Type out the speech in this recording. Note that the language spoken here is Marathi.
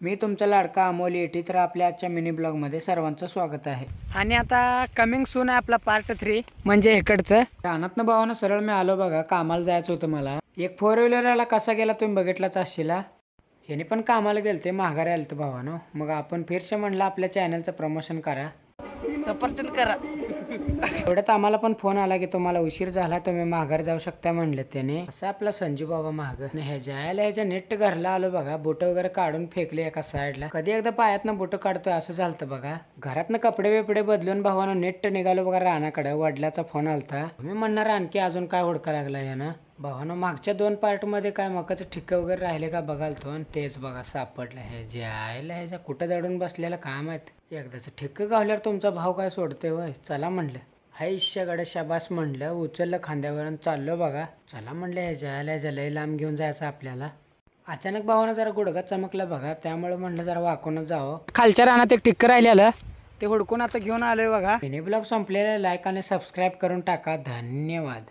मी तुमचा लाडका अमोल येटी. तर आपल्या आजच्या मिनी ब्लॉगमध्ये सर्वांचं स्वागत आहे. आणि आता कमिंग सून आहे आपला पार्ट 3 म्हणजे इकडचं रानातनं भावानं सरळ मी आलो बघा. कामाला जायचं होतं मला. एक 4 व्हीलरला कसा गेला तुम्ही बघितलाच असशीला. ह्याने पण कामाला गेलते, माघारी आलं तर भावानं. मग आपण फिरसे म्हणलं आपल्या चॅनलचं प्रमोशन करा, सफरचंद करा. एवढ्यात आम्हाला पण फोन आला की तुम्हाला उशीर झाला, तुम्ही माघार जाऊ शकता म्हणले त्याने. असं आपला संजू बाबा माग ह्याच्या नेट घरला आलो बघा. बोट वगैरे काढून फेकले एका साईडला. कधी एकदा पायातनं बोट काढतोय असं झालं बघा. घरातनं कपडे बिपडे बदलून भावानं नेट निघालो बघा रानाकडे. वडिलाचा फोन आलता. तुम्ही म्हणणार आणखी अजून काय हुडका लागला यानं. भावानं मागच्या 2 पार्ट मध्ये काय मकाचं ठिक्क वगैरे राहिले का बघाल तो, आणि तेच बघा सापडलं. ह्याच्या कुठं दडून बसलेलं काम आहेत. एकदाच ठिक्क गावल्यावर तुमचा भाव काय सोडते वय. चला म्हणलं हायश्याकडे शाबास म्हणलं, उचललं खांद्यावर आणि चाललो बघा. चला म्हणलं ह्याच्या लय लांब घेऊन जायचं आपल्याला. अचानक भावानं जरा गुडघा चमकला बघा, त्यामुळे म्हणलं जरा वाकूनच जावं. खालच्या रानात एक ठिक्क राहिलेलं ते हुडकून आता घेऊन आलोय बघा. मिनी ब्लॉग संपलेला. लाईक आणि सबस्क्राईब करून टाका. धन्यवाद.